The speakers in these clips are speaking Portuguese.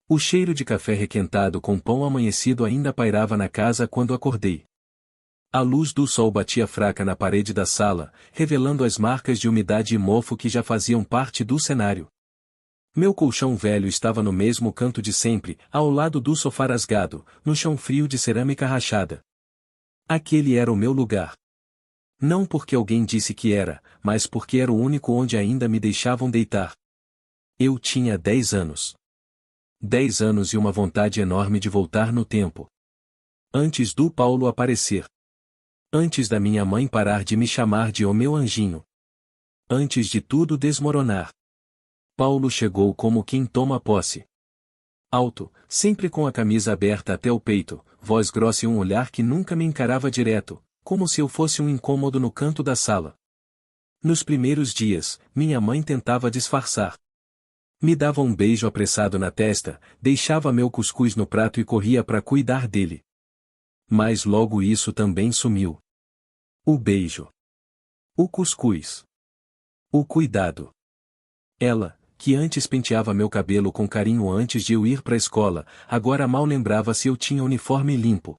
O cheiro de café requentado com pão amanhecido ainda pairava na casa quando acordei. A luz do sol batia fraca na parede da sala, revelando as marcas de umidade e mofo que já faziam parte do cenário. Meu colchão velho estava no mesmo canto de sempre, ao lado do sofá rasgado, no chão frio de cerâmica rachada. Aquele era o meu lugar. Não porque alguém disse que era, mas porque era o único onde ainda me deixavam deitar. Eu tinha 10 anos. 10 anos e uma vontade enorme de voltar no tempo. Antes do Paulo aparecer. Antes da minha mãe parar de me chamar de o meu anjinho. Antes de tudo desmoronar. Paulo chegou como quem toma posse. Alto, sempre com a camisa aberta até o peito, voz grossa e um olhar que nunca me encarava direto, como se eu fosse um incômodo no canto da sala. Nos primeiros dias, minha mãe tentava disfarçar. Me dava um beijo apressado na testa, deixava meu cuscuz no prato e corria para cuidar dele. Mas logo isso também sumiu. O beijo. O cuscuz. O cuidado. Ela, que antes penteava meu cabelo com carinho antes de eu ir para a escola, agora mal lembrava se eu tinha uniforme limpo.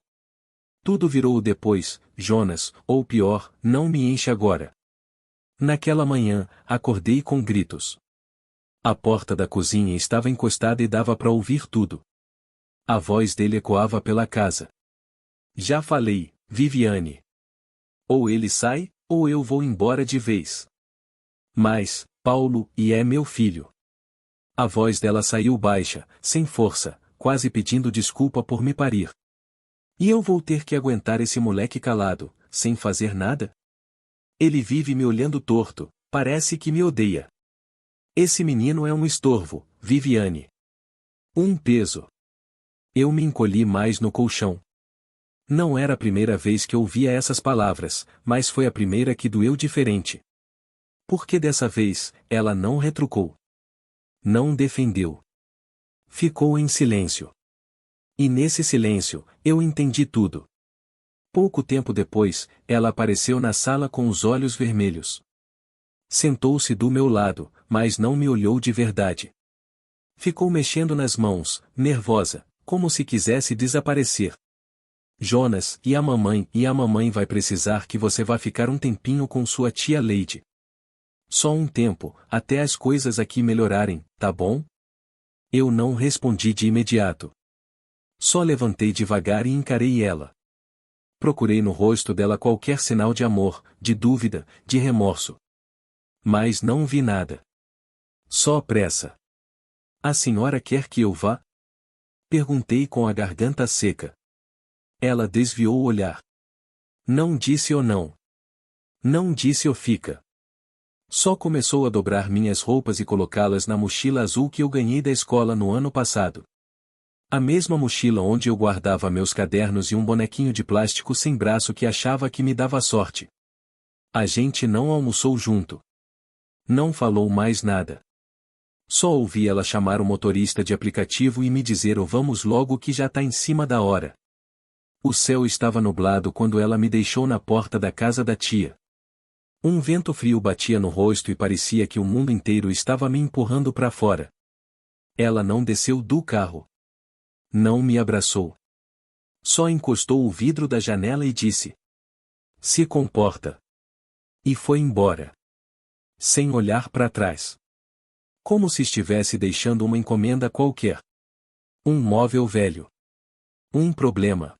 Tudo virou o depois, Jonas, ou pior, não me enche agora. Naquela manhã, acordei com gritos. A porta da cozinha estava encostada e dava para ouvir tudo. A voz dele ecoava pela casa. Já falei, Viviane. Ou ele sai, ou eu vou embora de vez. Mas, Paulo, e é meu filho. A voz dela saiu baixa, sem força, quase pedindo desculpa por me parir. E eu vou ter que aguentar esse moleque calado, sem fazer nada? Ele vive me olhando torto, parece que me odeia. Esse menino é um estorvo, Viviane. Um peso. Eu me encolhi mais no colchão. Não era a primeira vez que ouvia essas palavras, mas foi a primeira que doeu diferente. Porque dessa vez, ela não retrucou. Não defendeu. Ficou em silêncio. E nesse silêncio, eu entendi tudo. Pouco tempo depois, ela apareceu na sala com os olhos vermelhos. Sentou-se do meu lado, mas não me olhou de verdade. Ficou mexendo nas mãos, nervosa, como se quisesse desaparecer. Jonas, e a mamãe vai precisar que você vá ficar um tempinho com sua tia Leide. Só um tempo, até as coisas aqui melhorarem, tá bom? Eu não respondi de imediato. Só levantei devagar e encarei ela. Procurei no rosto dela qualquer sinal de amor, de dúvida, de remorso. Mas não vi nada. Só pressa. A senhora quer que eu vá? Perguntei com a garganta seca. Ela desviou o olhar. Não disse ou não. Não disse ou fica. Só começou a dobrar minhas roupas e colocá-las na mochila azul que eu ganhei da escola no ano passado. A mesma mochila onde eu guardava meus cadernos e um bonequinho de plástico sem braço que achava que me dava sorte. A gente não almoçou junto. Não falou mais nada. Só ouvi ela chamar o motorista de aplicativo e me dizer: "Oh, vamos logo que já tá em cima da hora." O céu estava nublado quando ela me deixou na porta da casa da tia. Um vento frio batia no rosto e parecia que o mundo inteiro estava me empurrando para fora. Ela não desceu do carro. Não me abraçou. Só encostou o vidro da janela e disse: "Se comporta." E foi embora. Sem olhar para trás. Como se estivesse deixando uma encomenda qualquer. Um móvel velho. Um problema.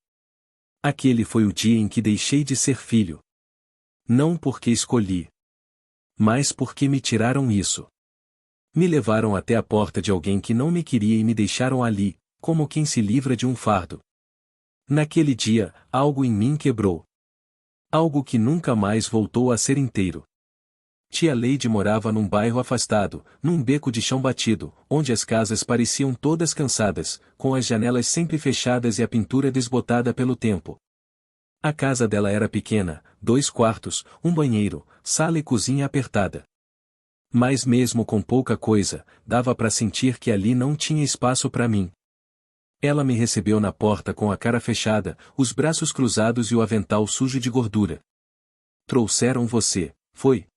Aquele foi o dia em que deixei de ser filho. Não porque escolhi. Mas porque me tiraram isso. Me levaram até a porta de alguém que não me queria e me deixaram ali, como quem se livra de um fardo. Naquele dia, algo em mim quebrou. Algo que nunca mais voltou a ser inteiro. Tia Leide morava num bairro afastado, num beco de chão batido, onde as casas pareciam todas cansadas, com as janelas sempre fechadas e a pintura desbotada pelo tempo. A casa dela era pequena, 2 quartos, um banheiro, sala e cozinha apertada. Mas mesmo com pouca coisa, dava para sentir que ali não tinha espaço para mim. Ela me recebeu na porta com a cara fechada, os braços cruzados e o avental sujo de gordura. "Trouxeram você, foi?"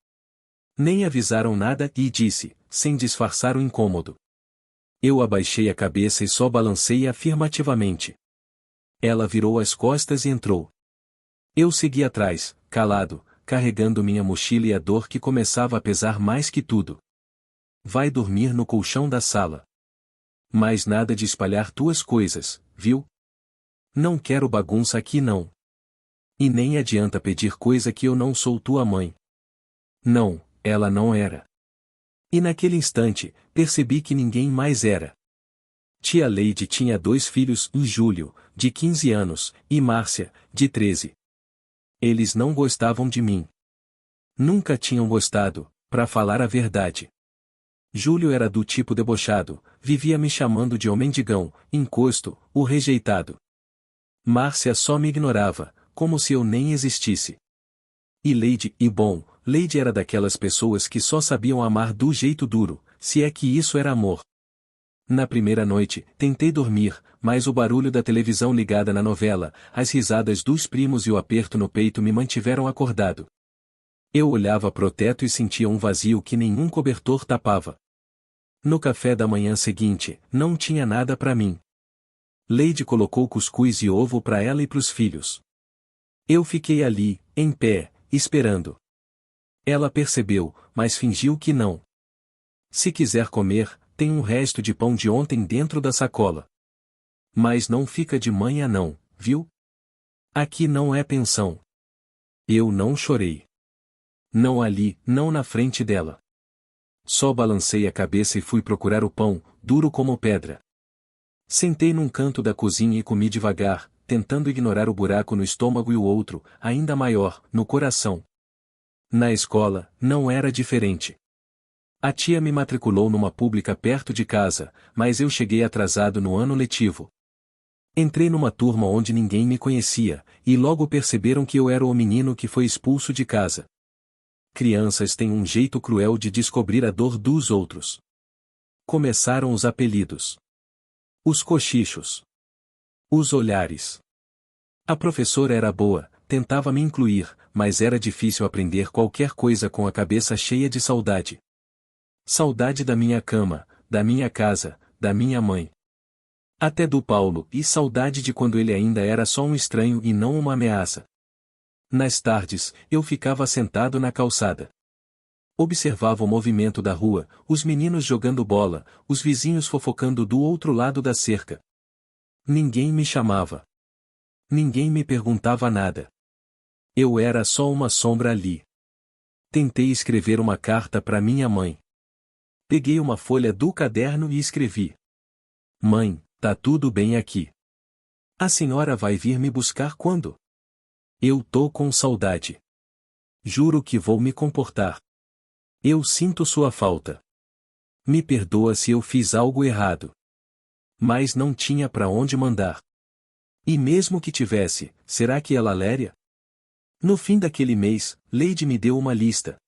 Nem avisaram nada e disse, sem disfarçar o incômodo. Eu abaixei a cabeça e só balancei afirmativamente. Ela virou as costas e entrou. Eu segui atrás, calado, carregando minha mochila e a dor que começava a pesar mais que tudo. Vai dormir no colchão da sala. Mas nada de espalhar tuas coisas, viu? Não quero bagunça aqui não. E nem adianta pedir coisa que eu não sou tua mãe. Não, ela não era. E naquele instante, percebi que ninguém mais era. Tia Leide tinha 2 filhos, o Júlio, de 15 anos, e Márcia, de 13. Eles não gostavam de mim. Nunca tinham gostado, pra falar a verdade. Júlio era do tipo debochado, vivia me chamando de homem mendigão, encosto, o rejeitado. Márcia só me ignorava, como se eu nem existisse. E Leide era daquelas pessoas que só sabiam amar do jeito duro, se é que isso era amor. Na primeira noite, tentei dormir, mas o barulho da televisão ligada na novela, as risadas dos primos e o aperto no peito me mantiveram acordado. Eu olhava pro teto e sentia um vazio que nenhum cobertor tapava. No café da manhã seguinte, não tinha nada para mim. Leide colocou cuscuz e ovo para ela e pros filhos. Eu fiquei ali, em pé, esperando. Ela percebeu, mas fingiu que não. Se quiser comer, tem um resto de pão de ontem dentro da sacola. Mas não fica de manhã não, viu? Aqui não é pensão. Eu não chorei. Não ali, não na frente dela. Só balancei a cabeça e fui procurar o pão, duro como pedra. Sentei num canto da cozinha e comi devagar, tentando ignorar o buraco no estômago e o outro, ainda maior, no coração. Na escola, não era diferente. A tia me matriculou numa pública perto de casa, mas eu cheguei atrasado no ano letivo. Entrei numa turma onde ninguém me conhecia, e logo perceberam que eu era o menino que foi expulso de casa. Crianças têm um jeito cruel de descobrir a dor dos outros. Começaram os apelidos. Os cochichos. Os olhares. A professora era boa, tentava me incluir, mas era difícil aprender qualquer coisa com a cabeça cheia de saudade. Saudade da minha cama, da minha casa, da minha mãe. Até do Paulo, e saudade de quando ele ainda era só um estranho e não uma ameaça. Nas tardes, eu ficava sentado na calçada. Observava o movimento da rua, os meninos jogando bola, os vizinhos fofocando do outro lado da cerca. Ninguém me chamava. Ninguém me perguntava nada. Eu era só uma sombra ali. Tentei escrever uma carta para minha mãe. Peguei uma folha do caderno e escrevi: Mãe, tá tudo bem aqui. A senhora vai vir me buscar quando? Eu tô com saudade. Juro que vou me comportar. Eu sinto sua falta. Me perdoa se eu fiz algo errado. Mas não tinha para onde mandar. E mesmo que tivesse, será que ela leria? No fim daquele mês, Leide me deu uma lista.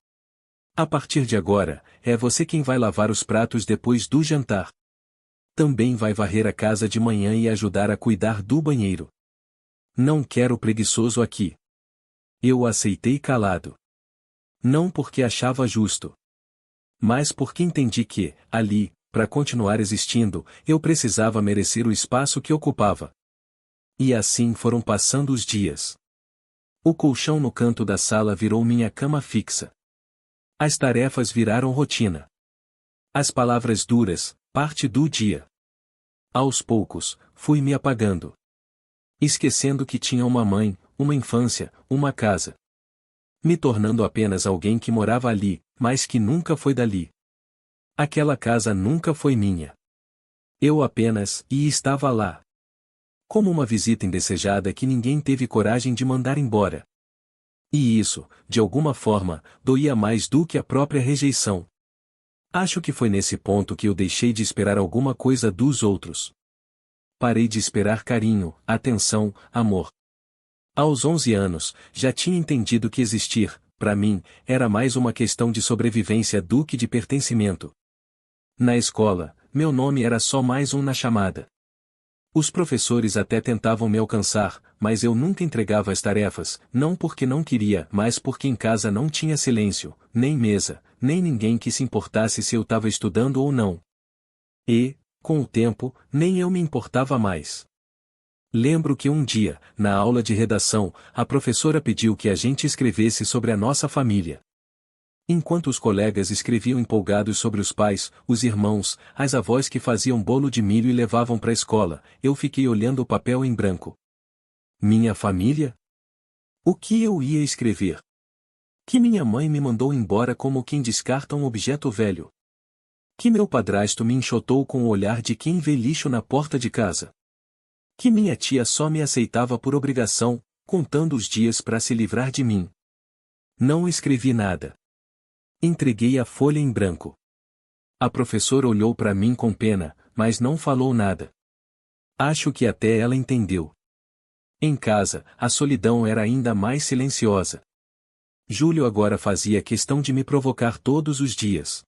A partir de agora, é você quem vai lavar os pratos depois do jantar. Também vai varrer a casa de manhã e ajudar a cuidar do banheiro. Não quero preguiçoso aqui. Eu aceitei calado. Não porque achava justo. Mas porque entendi que, ali, para continuar existindo, eu precisava merecer o espaço que ocupava. E assim foram passando os dias. O colchão no canto da sala virou minha cama fixa. As tarefas viraram rotina. As palavras duras, parte do dia. Aos poucos, fui me apagando. Esquecendo que tinha uma mãe, uma infância, uma casa. Me tornando apenas alguém que morava ali, mas que nunca foi dali. Aquela casa nunca foi minha. Eu apenas estava lá. Como uma visita indesejada que ninguém teve coragem de mandar embora. E isso, de alguma forma, doía mais do que a própria rejeição. Acho que foi nesse ponto que eu deixei de esperar alguma coisa dos outros. Parei de esperar carinho, atenção, amor. Aos 11 anos, já tinha entendido que existir, para mim, era mais uma questão de sobrevivência do que de pertencimento. Na escola, meu nome era só mais um na chamada. Os professores até tentavam me alcançar, mas eu nunca entregava as tarefas, não porque não queria, mas porque em casa não tinha silêncio, nem mesa, nem ninguém que se importasse se eu estava estudando ou não. E, Com o tempo, nem eu me importava mais. Lembro que um dia, na aula de redação, a professora pediu que a gente escrevesse sobre a nossa família. Enquanto os colegas escreviam empolgados sobre os pais, os irmãos, as avós que faziam bolo de milho e levavam para a escola, eu fiquei olhando o papel em branco. Minha família? O que eu ia escrever? Que minha mãe me mandou embora como quem descarta um objeto velho. Que meu padrasto me enxotou com o olhar de quem vê lixo na porta de casa. Que minha tia só me aceitava por obrigação, contando os dias para se livrar de mim. Não escrevi nada. Entreguei a folha em branco. A professora olhou para mim com pena, mas não falou nada. Acho que até ela entendeu. Em casa, a solidão era ainda mais silenciosa. Júlio agora fazia questão de me provocar todos os dias.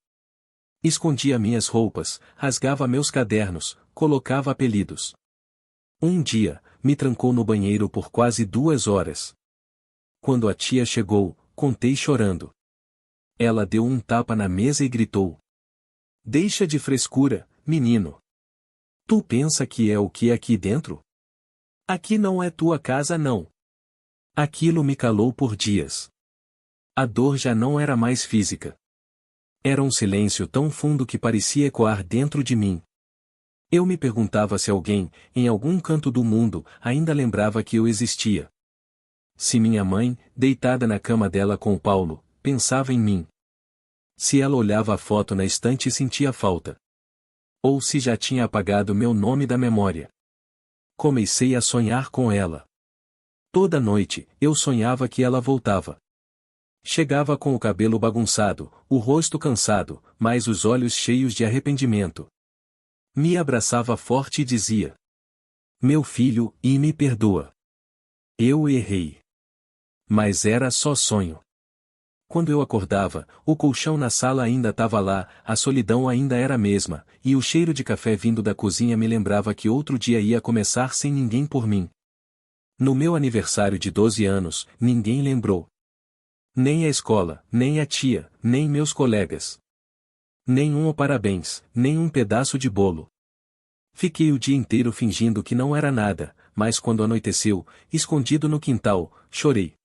Escondia minhas roupas, rasgava meus cadernos, colocava apelidos. Um dia, me trancou no banheiro por quase 2 horas. Quando a tia chegou, contei chorando. Ela deu um tapa na mesa e gritou: "Deixa de frescura, menino. Tu pensa que é o que é aqui dentro? Aqui não é tua casa não." Aquilo me calou por dias. A dor já não era mais física. Era um silêncio tão fundo que parecia ecoar dentro de mim. Eu me perguntava se alguém, em algum canto do mundo, ainda lembrava que eu existia. Se minha mãe, deitada na cama dela com o Paulo, pensava em mim. Se ela olhava a foto na estante e sentia falta. Ou se já tinha apagado meu nome da memória. Comecei a sonhar com ela. Toda noite, eu sonhava que ela voltava. Chegava com o cabelo bagunçado, o rosto cansado, mas os olhos cheios de arrependimento. Me abraçava forte e dizia: "Meu filho, e me perdoa. Eu errei." Mas era só sonho. Quando eu acordava, o colchão na sala ainda estava lá, a solidão ainda era a mesma, e o cheiro de café vindo da cozinha me lembrava que outro dia ia começar sem ninguém por mim. No meu aniversário de 12 anos, ninguém lembrou. Nem a escola, nem a tia, nem meus colegas. Nenhum parabéns, nem um pedaço de bolo. Fiquei o dia inteiro fingindo que não era nada, mas quando anoiteceu, escondido no quintal, chorei.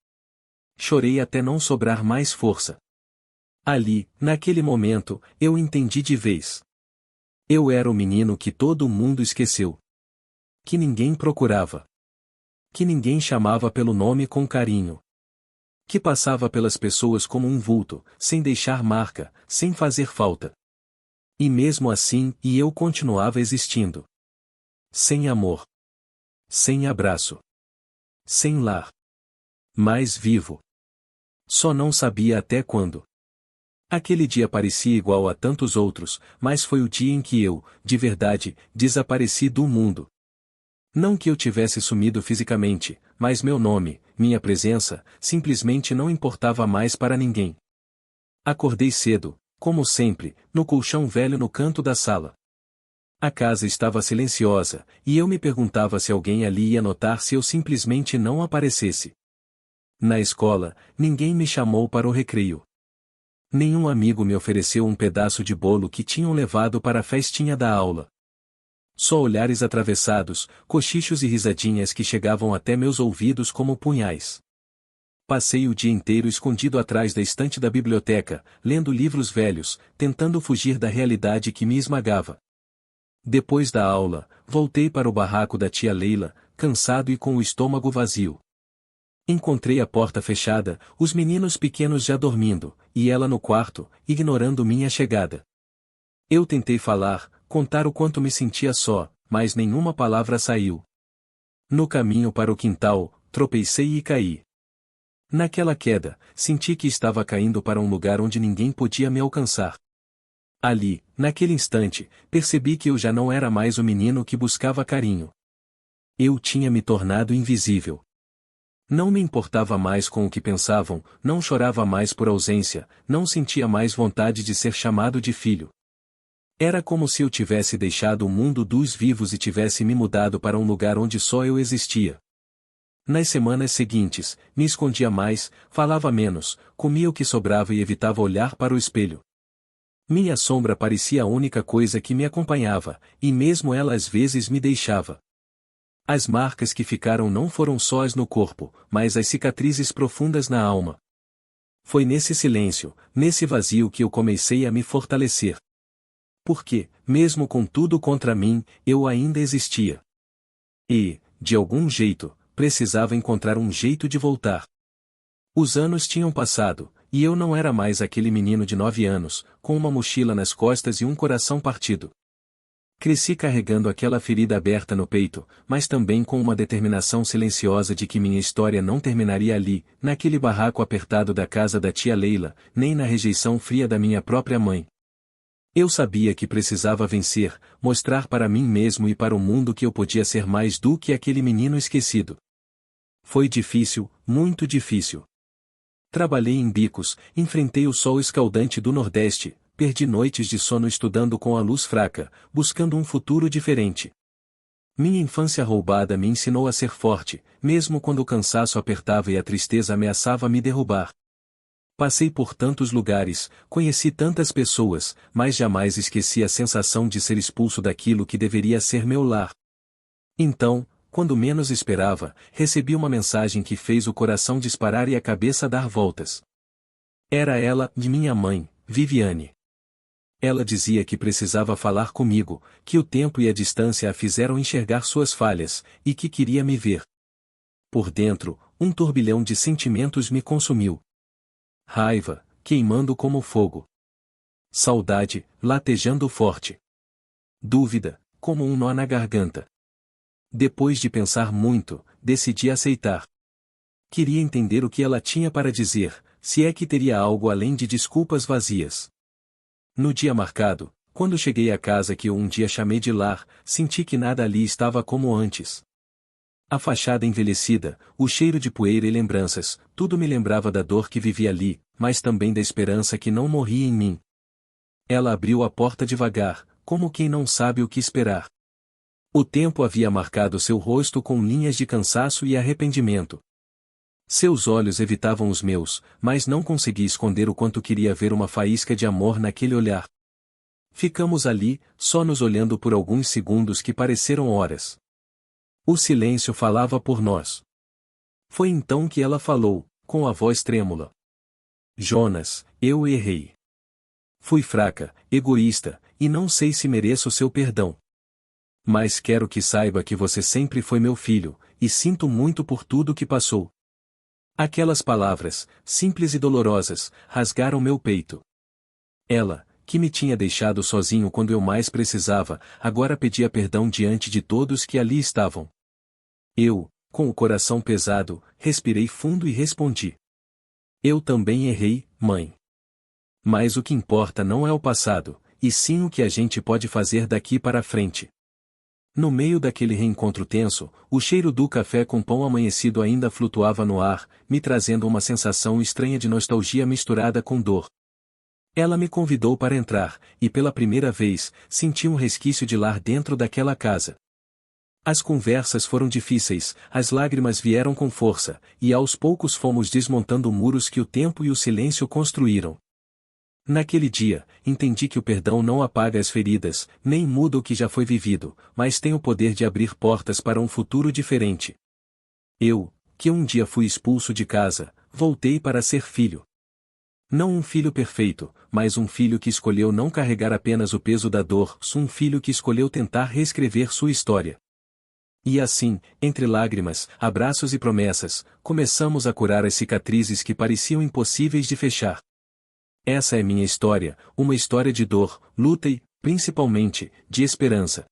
Chorei até não sobrar mais força. Ali, naquele momento, eu entendi de vez. Eu era o menino que todo mundo esqueceu. Que ninguém procurava. Que ninguém chamava pelo nome com carinho. Que passava pelas pessoas como um vulto, sem deixar marca, sem fazer falta. E mesmo assim, eu continuava existindo. Sem amor. Sem abraço. Sem lar. Mas vivo. Só não sabia até quando. Aquele dia parecia igual a tantos outros, mas foi o dia em que eu, de verdade, desapareci do mundo. Não que eu tivesse sumido fisicamente, mas meu nome, minha presença, simplesmente não importava mais para ninguém. Acordei cedo, como sempre, no colchão velho no canto da sala. A casa estava silenciosa, e eu me perguntava se alguém ali ia notar se eu simplesmente não aparecesse. Na escola, ninguém me chamou para o recreio. Nenhum amigo me ofereceu um pedaço de bolo que tinham levado para a festinha da aula. Só olhares atravessados, cochichos e risadinhas que chegavam até meus ouvidos como punhais. Passei o dia inteiro escondido atrás da estante da biblioteca, lendo livros velhos, tentando fugir da realidade que me esmagava. Depois da aula, voltei para o barraco da tia Leila, cansado e com o estômago vazio. Encontrei a porta fechada, os meninos pequenos já dormindo, e ela no quarto, ignorando minha chegada. Eu tentei falar, contar o quanto me sentia só, mas nenhuma palavra saiu. No caminho para o quintal, tropecei e caí. Naquela queda, senti que estava caindo para um lugar onde ninguém podia me alcançar. Ali, naquele instante, percebi que eu já não era mais o menino que buscava carinho. Eu tinha me tornado invisível. Não me importava mais com o que pensavam, não chorava mais por ausência, não sentia mais vontade de ser chamado de filho. Era como se eu tivesse deixado o mundo dos vivos e tivesse me mudado para um lugar onde só eu existia. Nas semanas seguintes, me escondia mais, falava menos, comia o que sobrava e evitava olhar para o espelho. Minha sombra parecia a única coisa que me acompanhava, e mesmo ela às vezes me deixava. As marcas que ficaram não foram sós no corpo, mas as cicatrizes profundas na alma. Foi nesse silêncio, nesse vazio que eu comecei a me fortalecer. Porque, mesmo com tudo contra mim, eu ainda existia. E, de algum jeito, precisava encontrar um jeito de voltar. Os anos tinham passado, e eu não era mais aquele menino de 9 anos, com uma mochila nas costas e um coração partido. Cresci carregando aquela ferida aberta no peito, mas também com uma determinação silenciosa de que minha história não terminaria ali, naquele barraco apertado da casa da tia Leila, nem na rejeição fria da minha própria mãe. Eu sabia que precisava vencer, mostrar para mim mesmo e para o mundo que eu podia ser mais do que aquele menino esquecido. Foi difícil, muito difícil. Trabalhei em bicos, enfrentei o sol escaldante do Nordeste, perdi noites de sono estudando com a luz fraca, buscando um futuro diferente. Minha infância roubada me ensinou a ser forte, mesmo quando o cansaço apertava e a tristeza ameaçava me derrubar. Passei por tantos lugares, conheci tantas pessoas, mas jamais esqueci a sensação de ser expulso daquilo que deveria ser meu lar. Então, quando menos esperava, recebi uma mensagem que fez o coração disparar e a cabeça dar voltas. Era ela, de minha mãe, Viviane. Ela dizia que precisava falar comigo, que o tempo e a distância a fizeram enxergar suas falhas, e que queria me ver. Por dentro, um turbilhão de sentimentos me consumiu. Raiva, queimando como fogo. Saudade, latejando forte. Dúvida, como um nó na garganta. Depois de pensar muito, decidi aceitar. Queria entender o que ela tinha para dizer, se é que teria algo além de desculpas vazias. No dia marcado, quando cheguei à casa que eu um dia chamei de lar, senti que nada ali estava como antes. A fachada envelhecida, o cheiro de poeira e lembranças, tudo me lembrava da dor que vivia ali, mas também da esperança que não morria em mim. Ela abriu a porta devagar, como quem não sabe o que esperar. O tempo havia marcado seu rosto com linhas de cansaço e arrependimento. Seus olhos evitavam os meus, mas não consegui esconder o quanto queria ver uma faísca de amor naquele olhar. Ficamos ali, só nos olhando por alguns segundos que pareceram horas. O silêncio falava por nós. Foi então que ela falou, com a voz trêmula. Jonas, eu errei. Fui fraca, egoísta, e não sei se mereço seu perdão. Mas quero que saiba que você sempre foi meu filho, e sinto muito por tudo que passou. Aquelas palavras, simples e dolorosas, rasgaram meu peito. Ela, que me tinha deixado sozinho quando eu mais precisava, agora pedia perdão diante de todos que ali estavam. Eu, com o coração pesado, respirei fundo e respondi. Eu também errei, mãe. Mas o que importa não é o passado, e sim o que a gente pode fazer daqui para frente. No meio daquele reencontro tenso, o cheiro do café com pão amanhecido ainda flutuava no ar, me trazendo uma sensação estranha de nostalgia misturada com dor. Ela me convidou para entrar, e pela primeira vez, senti um resquício de lar dentro daquela casa. As conversas foram difíceis, as lágrimas vieram com força, e aos poucos fomos desmontando muros que o tempo e o silêncio construíram. Naquele dia, entendi que o perdão não apaga as feridas, nem muda o que já foi vivido, mas tem o poder de abrir portas para um futuro diferente. Eu, que um dia fui expulso de casa, voltei para ser filho. Não um filho perfeito, mas um filho que escolheu não carregar apenas o peso da dor, um filho que escolheu tentar reescrever sua história. E assim, entre lágrimas, abraços e promessas, começamos a curar as cicatrizes que pareciam impossíveis de fechar. Essa é minha história, uma história de dor, luta e, principalmente, de esperança.